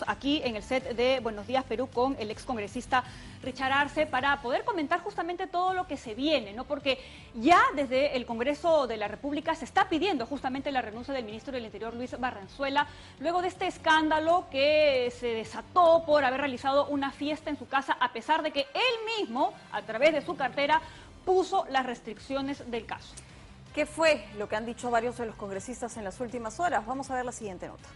aquí en el set de Buenos Días Perú con el excongresista Richard Arce para poder comentar justamente todo lo que se viene, ¿no? Porque ya desde el Congreso de la República se está pidiendo justamente la renuncia del ministro del Interior, Luis Barranzuela, luego de este escándalo que se desató por haber realizado una fiesta en su casa, a pesar de que él mismo, a través de su cartera, puso las restricciones del caso. ¿Qué fue lo que han dicho varios de los congresistas en las últimas horas? Vamos a ver la siguiente nota.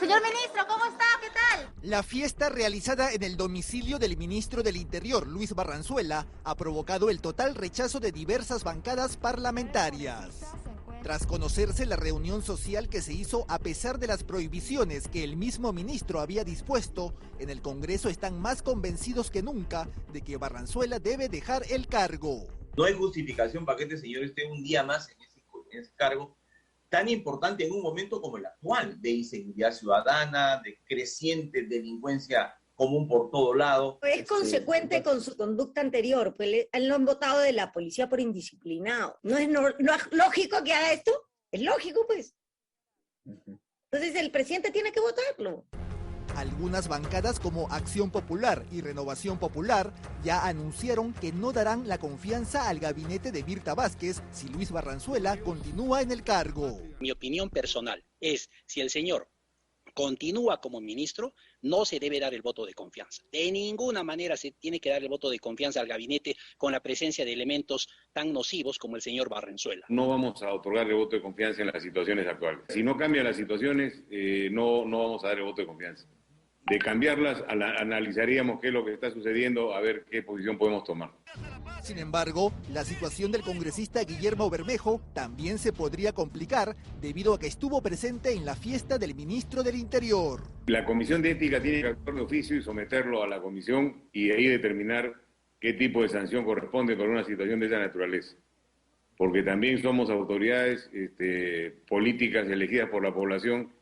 Señor ministro, ¿cómo está? ¿Qué tal? La fiesta realizada en el domicilio del ministro del Interior, Luis Barranzuela, ha provocado el total rechazo de diversas bancadas parlamentarias. Tras conocerse la reunión social que se hizo a pesar de las prohibiciones que el mismo ministro había dispuesto, en el Congreso están más convencidos que nunca de que Barranzuela debe dejar el cargo. No hay justificación para que este señor esté un día más en ese cargo tan importante en un momento como el actual, de inseguridad ciudadana, de creciente delincuencia común por todo lado. Es consecuente con su conducta anterior, pues él lo han votado de la policía por indisciplinado. ¿No es lógico que haga esto? Es lógico, pues. Entonces el presidente tiene que votarlo. Algunas bancadas como Acción Popular y Renovación Popular ya anunciaron que no darán la confianza al gabinete de Mirta Vázquez si Luis Barranzuela continúa en el cargo. Mi opinión personal es, si el señor continúa como ministro, no se debe dar el voto de confianza. De ninguna manera se tiene que dar el voto de confianza al gabinete con la presencia de elementos tan nocivos como el señor Barranzuela. No vamos a otorgar el voto de confianza en las situaciones actuales. Si no cambian las situaciones, no vamos a dar el voto de confianza. De cambiarlas, analizaríamos qué es lo que está sucediendo, a ver qué posición podemos tomar. Sin embargo, la situación del congresista Guillermo Bermejo también se podría complicar debido a que estuvo presente en la fiesta del ministro del Interior. La Comisión de Ética tiene que actuar de oficio y someterlo a la comisión y ahí determinar qué tipo de sanción corresponde por una situación de esa naturaleza. Porque también somos autoridades políticas elegidas por la población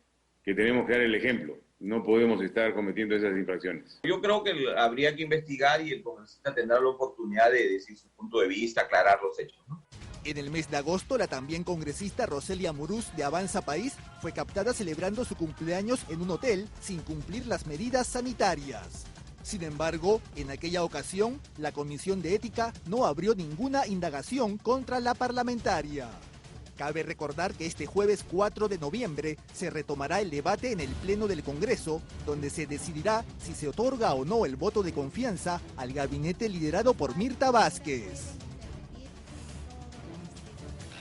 que tenemos que dar el ejemplo. No podemos estar cometiendo esas infracciones. Yo creo que habría que investigar y el congresista tendrá la oportunidad de decir su punto de vista, aclarar los hechos, ¿no? En el mes de agosto, la también congresista Roselia Muruz de Avanza País fue captada celebrando su cumpleaños en un hotel sin cumplir las medidas sanitarias. Sin embargo, en aquella ocasión, la Comisión de Ética no abrió ninguna indagación contra la parlamentaria. Cabe recordar que este jueves 4 de noviembre se retomará el debate en el Pleno del Congreso, donde se decidirá si se otorga o no el voto de confianza al gabinete liderado por Mirta Vázquez.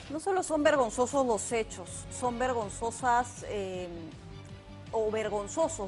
No solo son vergonzosos los hechos, son vergonzosos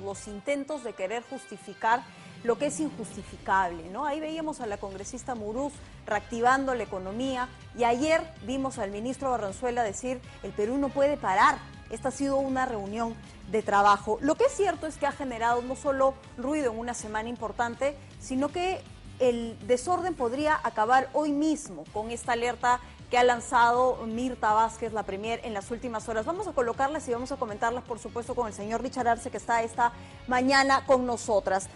los intentos de querer justificar lo que es injustificable, ¿no? Ahí veíamos a la congresista Muruz reactivando la economía y ayer vimos al ministro Barranzuela decir el Perú no puede parar. Esta ha sido una reunión de trabajo. Lo que es cierto es que ha generado no solo ruido en una semana importante, sino que el desorden podría acabar hoy mismo con esta alerta que ha lanzado Mirta Vázquez, la premier, en las últimas horas. Vamos a colocarlas y vamos a comentarlas, por supuesto, con el señor Richard Arce, que está esta mañana con nosotras.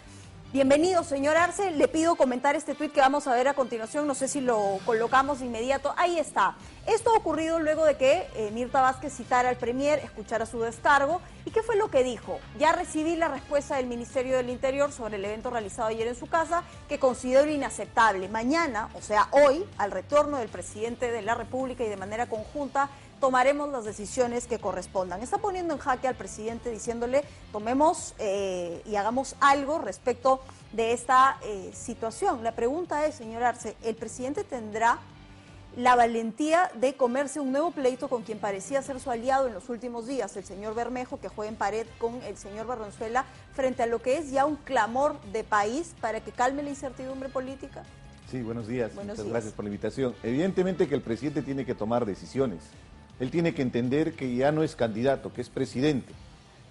Bienvenido, señor Arce. Le pido comentar este tuit que vamos a ver a continuación. No sé si lo colocamos de inmediato. Ahí está. Esto ha ocurrido luego de que Mirta Vázquez citara al premier, escuchara su descargo. ¿Y qué fue lo que dijo? Ya recibí la respuesta del Ministerio del Interior sobre el evento realizado ayer en su casa, que considero inaceptable. Mañana, o sea, hoy, al retorno del presidente de la República y de manera conjunta, tomaremos las decisiones que correspondan. Está poniendo en jaque al presidente diciéndole tomemos y hagamos algo respecto de esta situación. La pregunta es, señor Arce, ¿el presidente tendrá la valentía de comerse un nuevo pleito con quien parecía ser su aliado en los últimos días, el señor Bermejo, que juega en pared con el señor Barranzuela, frente a lo que es ya un clamor de país para que calme la incertidumbre política? Sí, buenos días. Muchas gracias por la invitación. Evidentemente que el presidente tiene que tomar decisiones. Él tiene que entender que ya no es candidato, que es presidente.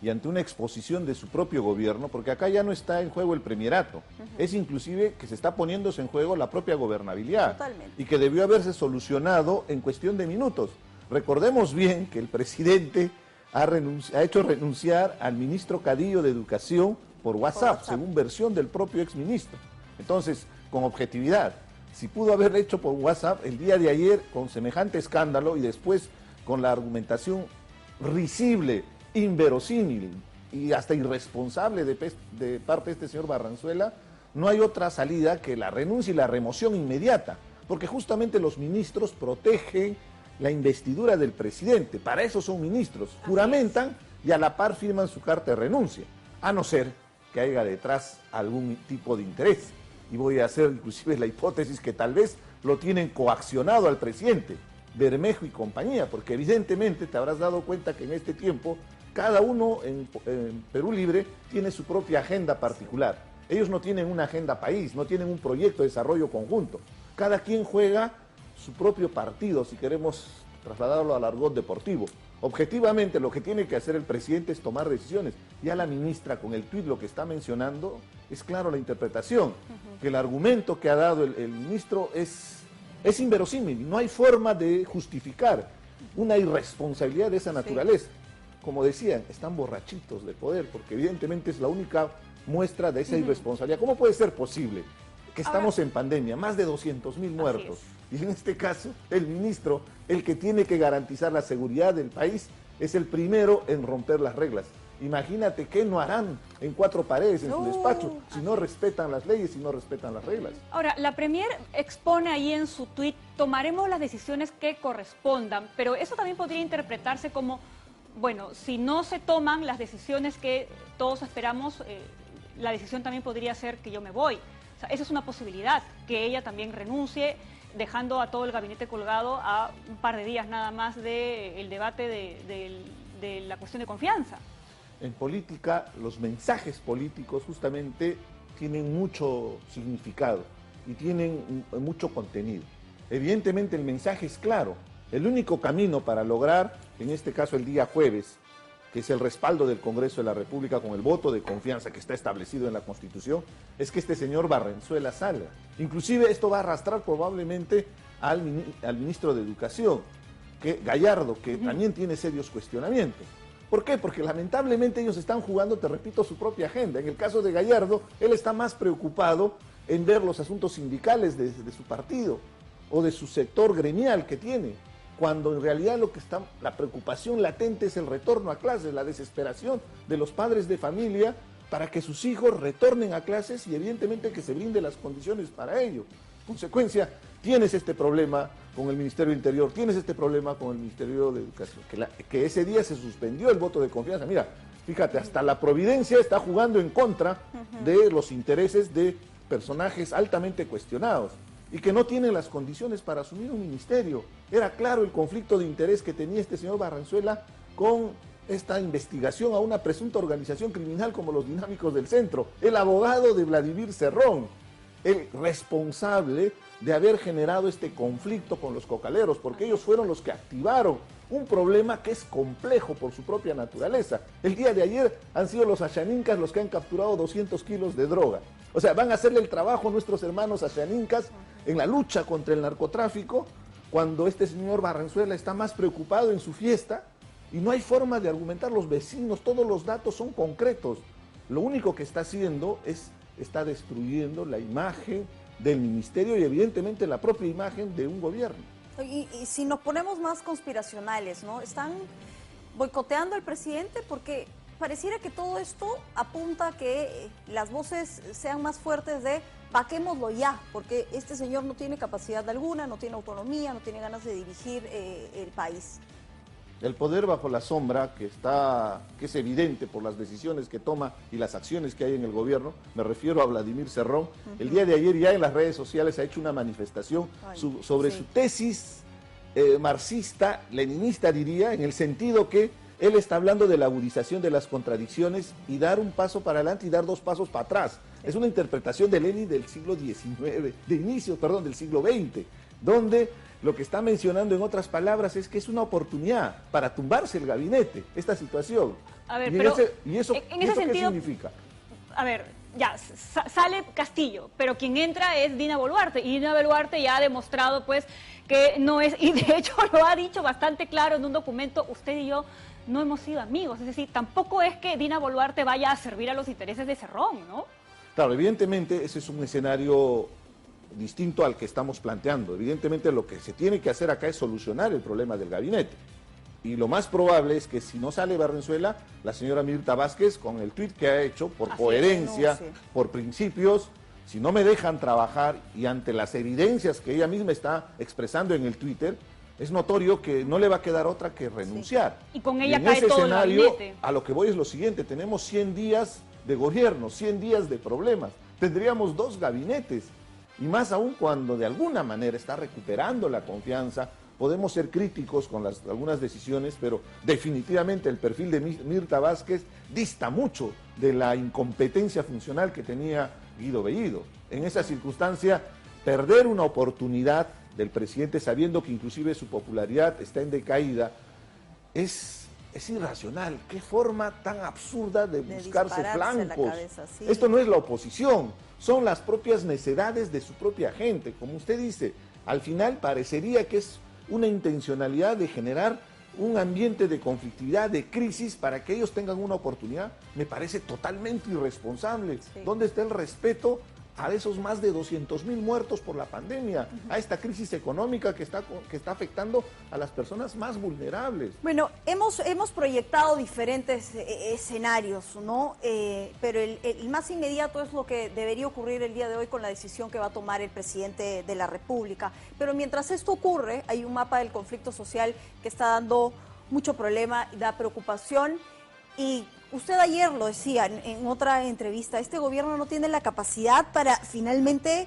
Y ante una exposición de su propio gobierno, porque acá ya no está en juego el premierato, es inclusive que se está poniéndose en juego la propia gobernabilidad. Totalmente. Y que debió haberse solucionado en cuestión de minutos. Recordemos bien que el presidente ha hecho renunciar al ministro Cadillo de Educación por WhatsApp, según versión del propio exministro. Entonces, con objetividad, Si pudo haberlo hecho por WhatsApp el día de ayer con semejante escándalo y después con la argumentación risible, inverosímil y hasta irresponsable de parte de este señor Barranzuela, no hay otra salida que la renuncia y la remoción inmediata, porque justamente los ministros protegen la investidura del presidente. Para eso son ministros, juramentan y a la par firman su carta de renuncia, a no ser que haya detrás algún tipo de interés. Y voy a hacer inclusive la hipótesis que tal vez lo tienen coaccionado al presidente, Bermejo y compañía, porque evidentemente te habrás dado cuenta que en este tiempo cada uno en Perú Libre tiene su propia agenda particular. Ellos no tienen una agenda país, no tienen un proyecto de desarrollo conjunto. Cada quien juega su propio partido, si queremos trasladarlo al argot deportivo. Objetivamente lo que tiene que hacer el presidente es tomar decisiones. Ya la ministra con el tuit lo que está mencionando es claro la interpretación, que el argumento que ha dado el ministro es inverosímil, no hay forma de justificar una irresponsabilidad de esa naturaleza. Como decían, están borrachitos de poder, porque evidentemente es la única muestra de esa irresponsabilidad. ¿Cómo puede ser posible que estamos en pandemia, más de 200.000 muertos? Y en este caso, el ministro, el que tiene que garantizar la seguridad del país, es el primero en romper las reglas. Imagínate qué no harán en cuatro paredes en su despacho si no respetan las leyes, si no respetan las reglas. Ahora, la Premier expone ahí en su tuit, tomaremos las decisiones que correspondan, pero eso también podría interpretarse como, bueno, si no se toman las decisiones que todos esperamos, la decisión también podría ser que yo me voy. O sea, esa es una posibilidad, que ella también renuncie, dejando a todo el gabinete colgado a un par de días nada más del debate de la cuestión de confianza. En política, los mensajes políticos justamente tienen mucho significado y tienen mucho contenido. Evidentemente el mensaje es claro. El único camino para lograr, en este caso el día jueves, que es el respaldo del Congreso de la República con el voto de confianza que está establecido en la Constitución, es que este señor Barranzuela salga. Inclusive esto va a arrastrar probablemente al ministro de Educación, Gallardo, que también tiene serios cuestionamientos. ¿Por qué? Porque lamentablemente ellos están jugando, te repito, su propia agenda. En el caso de Gallardo, él está más preocupado en ver los asuntos sindicales de su partido o de su sector gremial que tiene, cuando en realidad la preocupación latente es el retorno a clases, la desesperación de los padres de familia para que sus hijos retornen a clases y evidentemente que se brinden las condiciones para ello. Consecuencia, tienes este problema con el Ministerio del Interior, tienes este problema con el Ministerio de Educación, que ese día se suspendió el voto de confianza. Mira, fíjate, hasta la Providencia está jugando en contra de los intereses de personajes altamente cuestionados y que no tienen las condiciones para asumir un ministerio. Era claro el conflicto de interés que tenía este señor Barranzuela con esta investigación a una presunta organización criminal como los Dinámicos del Centro, el abogado de Vladimir Cerrón, el responsable de haber generado este conflicto con los cocaleros, porque ellos fueron los que activaron un problema que es complejo por su propia naturaleza. El día de ayer han sido los ashanincas los que han capturado 200 kilos de droga. O sea, van a hacerle el trabajo a nuestros hermanos ashanincas en la lucha contra el narcotráfico, cuando este señor Barranzuela está más preocupado en su fiesta y no hay forma de argumentar. Los vecinos, todos los datos son concretos. Lo único que está haciendo está destruyendo la imagen del ministerio y evidentemente la propia imagen de un gobierno. Y si nos ponemos más conspiracionales, ¿no? Están boicoteando al presidente porque pareciera que todo esto apunta a que las voces sean más fuertes de vaquémoslo ya, porque este señor no tiene capacidad alguna, no tiene autonomía, no tiene ganas de dirigir el país. El poder bajo la sombra, que es evidente por las decisiones que toma y las acciones que hay en el gobierno, me refiero a Vladimir Cerrón, el día de ayer ya en las redes sociales ha hecho una manifestación sobre su tesis marxista, leninista diría, en el sentido que él está hablando de la agudización de las contradicciones y dar un paso para adelante y dar dos pasos para atrás. Es una interpretación de Lenin del siglo XIX, del siglo XX, donde lo que está mencionando en otras palabras es que es una oportunidad para tumbarse el gabinete, esta situación. A ver, ¿Y eso qué significa? A ver, ya, sale Castillo, pero quien entra es Dina Boluarte, y Dina Boluarte ya ha demostrado pues que no es, y de hecho lo ha dicho bastante claro en un documento, usted y yo no hemos sido amigos, es decir, tampoco es que Dina Boluarte vaya a servir a los intereses de Cerrón, ¿no? Claro, evidentemente ese es un escenario distinto al que estamos planteando. Evidentemente lo que se tiene que hacer acá es solucionar el problema del gabinete. Y lo más probable es que si no sale Valenzuela, la señora Mirta Vázquez, con el tuit que ha hecho, por coherencia, por principios, si no me dejan trabajar y ante las evidencias que ella misma está expresando en el Twitter, es notorio que no le va a quedar otra que renunciar. Y con ella en cae ese todo escenario, el gabinete. a lo que voy es lo siguiente, tenemos 100 días de gobierno, 100 días de problemas, tendríamos 2 gabinetes, y más aún cuando de alguna manera está recuperando la confianza. Podemos ser críticos con algunas decisiones, pero definitivamente el perfil de Mirta Vázquez dista mucho de la incompetencia funcional que tenía Guido Bellido. En esa circunstancia, perder una oportunidad del presidente sabiendo que inclusive su popularidad está en decaída, es irracional. Qué forma tan absurda de buscarse flancos. Esto no es la oposición, son las propias necedades de su propia gente. Como usted dice, al final parecería que es una intencionalidad de generar un ambiente de conflictividad, de crisis, para que ellos tengan una oportunidad. Me parece totalmente irresponsable. ¿Dónde está el respeto a esos más de 200.000 muertos por la pandemia, a esta crisis económica que está afectando a las personas más vulnerables? Bueno, hemos proyectado diferentes escenarios, ¿no? Pero el más inmediato es lo que debería ocurrir el día de hoy con la decisión que va a tomar el presidente de la República. Pero mientras esto ocurre, hay un mapa del conflicto social que está dando mucho problema y da preocupación. Y usted ayer lo decía en otra entrevista, este gobierno no tiene la capacidad para finalmente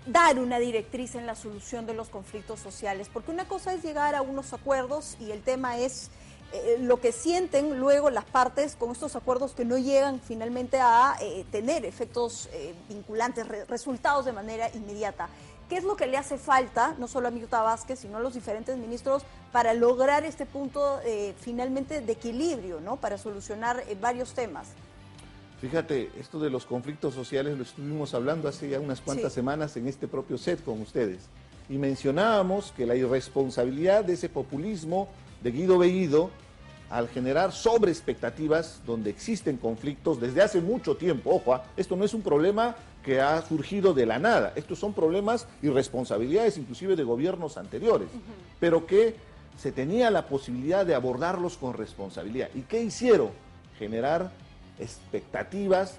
dar una directriz en la solución de los conflictos sociales, porque una cosa es llegar a unos acuerdos y el tema es lo que sienten luego las partes con estos acuerdos que no llegan finalmente a tener efectos vinculantes, resultados de manera inmediata. ¿Qué es lo que le hace falta, no solo a Mirta Vázquez, sino a los diferentes ministros, para lograr este punto finalmente de equilibrio, ¿no? Para solucionar varios temas? Fíjate, esto de los conflictos sociales lo estuvimos hablando hace ya unas cuantas semanas en este propio set con ustedes. Y mencionábamos que la irresponsabilidad de ese populismo de Guido Bellido, al generar sobreexpectativas donde existen conflictos desde hace mucho tiempo. Ojo, esto no es un problema que ha surgido de la nada, estos son problemas y responsabilidades inclusive de gobiernos anteriores, pero que se tenía la posibilidad de abordarlos con responsabilidad. ¿Y qué hicieron? Generar expectativas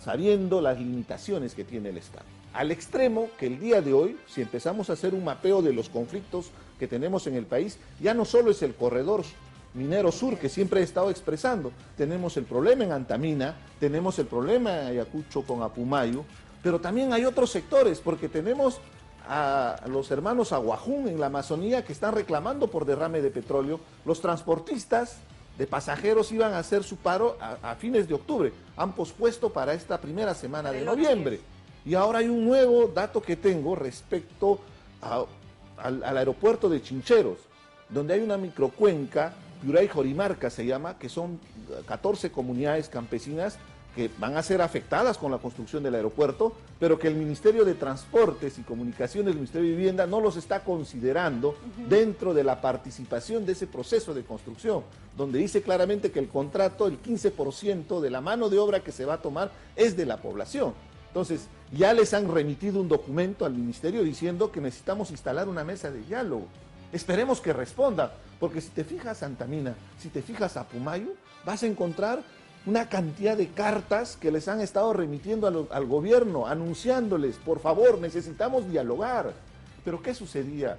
sabiendo las limitaciones que tiene el Estado. Al extremo que el día de hoy, si empezamos a hacer un mapeo de los conflictos que tenemos en el país, ya no solo es el corredor minero sur que siempre he estado expresando, tenemos el problema en Antamina, tenemos el problema en Ayacucho con Apumayo, pero también hay otros sectores, porque tenemos a los hermanos Aguajún en la Amazonía que están reclamando por derrame de petróleo. Los transportistas de pasajeros iban a hacer su paro a fines de octubre, han pospuesto para esta primera semana de noviembre. Y ahora hay un nuevo dato que tengo respecto al aeropuerto de Chincheros, donde hay una microcuenca, Piuray Jorimarca se llama, que son 14 comunidades campesinas que van a ser afectadas con la construcción del aeropuerto, pero que el Ministerio de Transportes y Comunicaciones, el Ministerio de Vivienda, no los está considerando dentro de la participación de ese proceso de construcción, donde dice claramente que el contrato, el 15% de la mano de obra que se va a tomar es de la población. Entonces, ya les han remitido un documento al Ministerio diciendo que necesitamos instalar una mesa de diálogo. Esperemos que responda, porque si te fijas a Antamina, si te fijas a Pumayo, vas a encontrar una cantidad de cartas que les han estado remitiendo al gobierno, anunciándoles, por favor, necesitamos dialogar. Pero ¿qué sucedía?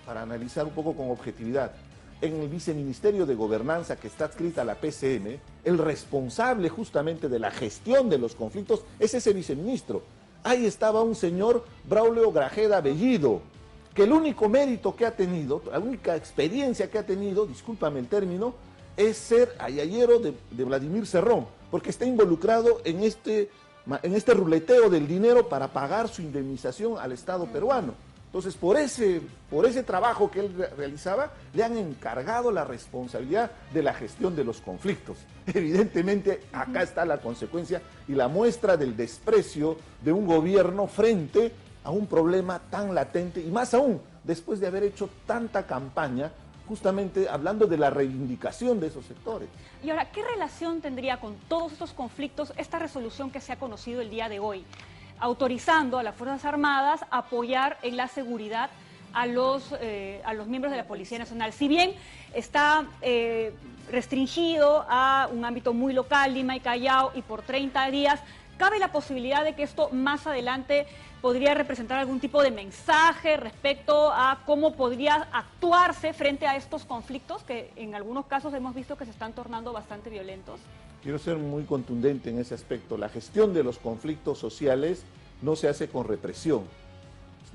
Para analizar un poco con objetividad, en el Viceministerio de Gobernanza que está adscrita a la PCM, el responsable justamente de la gestión de los conflictos es ese viceministro. Ahí estaba un señor Braulio Grajeda Bellido, que el único mérito que ha tenido, la única experiencia que ha tenido, discúlpame el término, es ser ayayero de Vladimir Cerrón, porque está involucrado en este ruleteo del dinero para pagar su indemnización al Estado peruano. Entonces, por ese trabajo que él realizaba, le han encargado la responsabilidad de la gestión de los conflictos. Evidentemente, acá está la consecuencia y la muestra del desprecio de un gobierno frente a un problema tan latente, y más aún, después de haber hecho tanta campaña, justamente hablando de la reivindicación de esos sectores. Y ahora, ¿qué relación tendría con todos estos conflictos esta resolución que se ha conocido el día de hoy? autorizando a las Fuerzas Armadas a apoyar en la seguridad a los miembros de la Policía Nacional. Si bien está restringido a un ámbito muy local, Lima y Callao, y por 30 días, ¿cabe la posibilidad de que esto más adelante podría representar algún tipo de mensaje respecto a cómo podría actuarse frente a estos conflictos que en algunos casos hemos visto que se están tornando bastante violentos? Quiero ser muy contundente en ese aspecto. La gestión de los conflictos sociales no se hace con represión.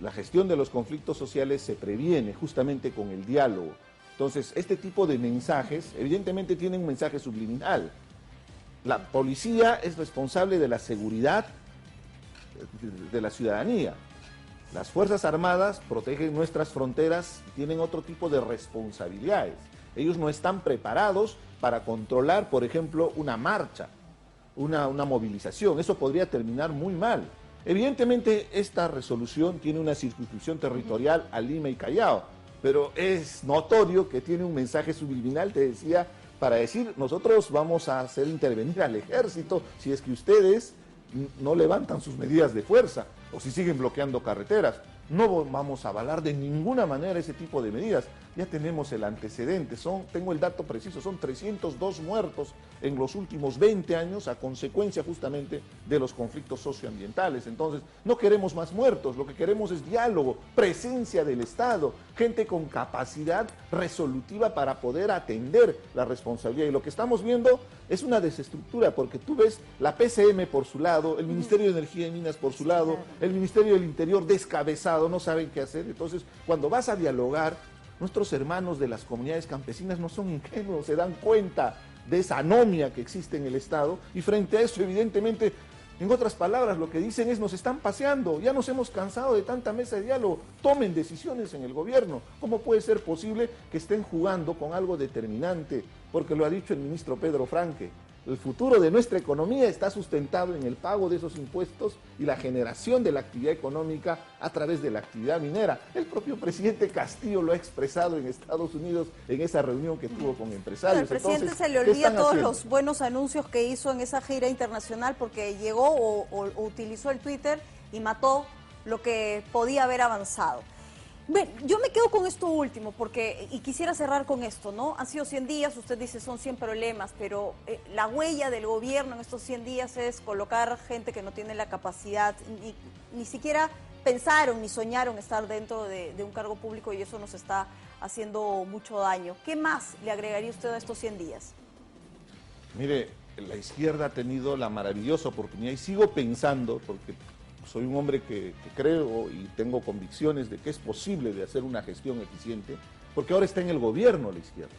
La gestión de los conflictos sociales se previene justamente con el diálogo. Entonces, este tipo de mensajes evidentemente tienen un mensaje subliminal. La policía es responsable de la seguridad de la ciudadanía. Las Fuerzas Armadas protegen nuestras fronteras y tienen otro tipo de responsabilidades. Ellos no están preparados para controlar, por ejemplo, una marcha, una movilización. Eso podría terminar muy mal. Evidentemente, esta resolución tiene una circunscripción territorial a Lima y Callao, pero es notorio que tiene un mensaje subliminal, te decía, para decir, nosotros vamos a hacer intervenir al ejército si es que ustedes no levantan sus medidas de fuerza o si siguen bloqueando carreteras. No vamos a avalar de ninguna manera ese tipo de medidas. Ya tenemos el antecedente, tengo el dato preciso, son 302 muertos en los últimos 20 años a consecuencia justamente de los conflictos socioambientales. Entonces, no queremos más muertos, lo que queremos es diálogo, presencia del Estado, gente con capacidad resolutiva para poder atender la responsabilidad. Y lo que estamos viendo es una desestructura, porque tú ves la PCM por su lado, el Ministerio de Energía y Minas por su lado, el Ministerio del Interior descabezado, no saben qué hacer. Entonces, cuando vas a dialogar, nuestros hermanos de las comunidades campesinas no son ingenuos, se dan cuenta de esa anomia que existe en el Estado y frente a eso, evidentemente, en otras palabras, lo que dicen es nos están paseando, ya nos hemos cansado de tanta mesa de diálogo, tomen decisiones en el gobierno. ¿Cómo puede ser posible que estén jugando con algo determinante? Porque lo ha dicho el ministro Pedro Franque. El futuro de nuestra economía está sustentado en el pago de esos impuestos y la generación de la actividad económica a través de la actividad minera. El propio presidente Castillo lo ha expresado en Estados Unidos en esa reunión que tuvo con empresarios. El presidente se le olvida todos los buenos anuncios que hizo en esa gira internacional porque llegó o utilizó el Twitter y mató lo que podía haber avanzado. Bueno, yo me quedo con esto último y quisiera cerrar con esto, ¿no? Han sido 100 días, usted dice son 100 problemas, pero la huella del gobierno en estos 100 días es colocar gente que no tiene la capacidad, ni siquiera pensaron ni soñaron estar dentro de un cargo público y eso nos está haciendo mucho daño. ¿Qué más le agregaría usted a estos 100 días? Mire, la izquierda ha tenido la maravillosa oportunidad y sigo pensando, porque soy un hombre que creo y tengo convicciones de que es posible de hacer una gestión eficiente, porque ahora está en el gobierno la izquierda.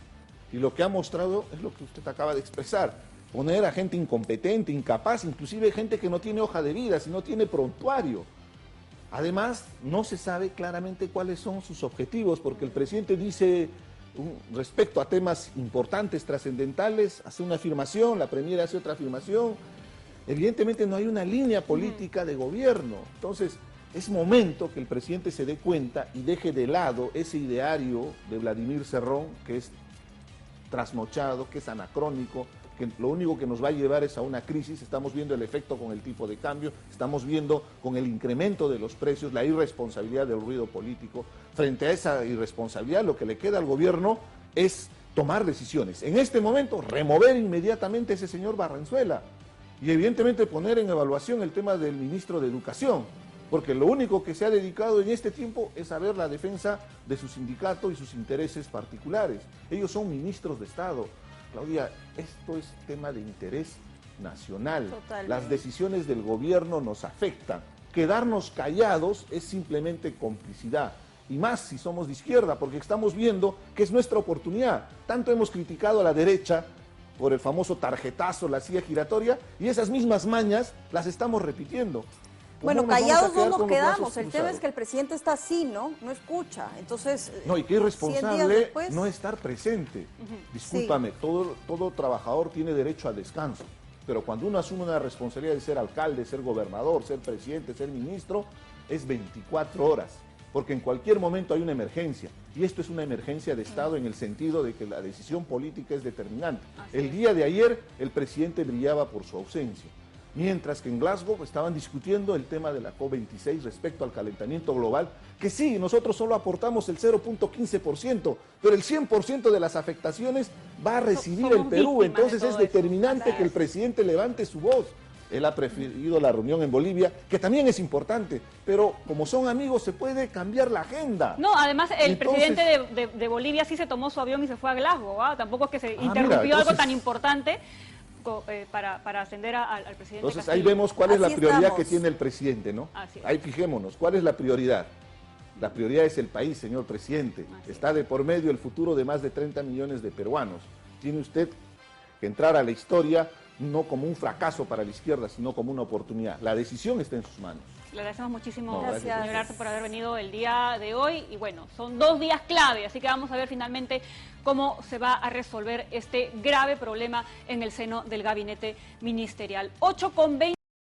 Y lo que ha mostrado es lo que usted acaba de expresar, poner a gente incompetente, incapaz, inclusive gente que no tiene hoja de vida, si no tiene prontuario. Además, no se sabe claramente cuáles son sus objetivos, porque el presidente dice, respecto a temas importantes, trascendentales, hace una afirmación, la premier hace otra afirmación. Evidentemente no hay una línea política de gobierno. Entonces, es momento que el presidente se dé cuenta y deje de lado ese ideario de Vladimir Cerrón, que es trasnochado, que es anacrónico, que lo único que nos va a llevar es a una crisis. Estamos viendo el efecto con el tipo de cambio, estamos viendo con el incremento de los precios, la irresponsabilidad del ruido político. Frente a esa irresponsabilidad, lo que le queda al gobierno es tomar decisiones. En este momento, remover inmediatamente a ese señor Valenzuela. Y evidentemente poner en evaluación el tema del ministro de Educación, porque lo único que se ha dedicado en este tiempo es a ver la defensa de su sindicato y sus intereses particulares. Ellos son ministros de Estado. Claudia, esto es tema de interés nacional. Totalmente. Las decisiones del gobierno nos afectan. Quedarnos callados es simplemente complicidad. Y más si somos de izquierda, porque estamos viendo que es nuestra oportunidad. Tanto hemos criticado a la derecha por el famoso tarjetazo, la silla giratoria, y esas mismas mañas las estamos repitiendo. Bueno, callados no nos quedamos, el tema es que el presidente está así, ¿no? No escucha, entonces... No, y qué irresponsable después... no estar presente. Discúlpame, sí. Todo trabajador tiene derecho al descanso, pero cuando uno asume una responsabilidad de ser alcalde, ser gobernador, ser presidente, ser ministro, es 24 horas. Porque en cualquier momento hay una emergencia, y esto es una emergencia de Estado en el sentido de que la decisión política es determinante. El día de ayer el presidente brillaba por su ausencia. Mientras que en Glasgow estaban discutiendo el tema de la COP26 respecto al calentamiento global, que sí, nosotros solo aportamos el 0.15%, pero el 100% de las afectaciones va a recibir el Perú. Entonces es determinante que el presidente levante su voz. Él ha preferido la reunión en Bolivia, que también es importante, pero como son amigos se puede cambiar la agenda. No, además el presidente de Bolivia sí se tomó su avión y se fue a Glasgow, ¿ah? Tampoco es que se interrumpió algo tan importante para ascender al presidente. Entonces Castillo. ahí vemos cuál es la prioridad estamos. que tiene el presidente, ¿no? Así es. Ahí fijémonos, ¿cuál es la prioridad? La prioridad es el país, señor presidente. Está de por medio el futuro de más de 30 millones de peruanos. Tiene usted que entrar a la historia no como un fracaso para la izquierda, sino como una oportunidad. La decisión está en sus manos. Le agradecemos muchísimo, Gracias. señor Arce, por haber venido el día de hoy. Y bueno, son 2 días clave, así que vamos a ver finalmente cómo se va a resolver este grave problema en el seno del gabinete ministerial. 8:20.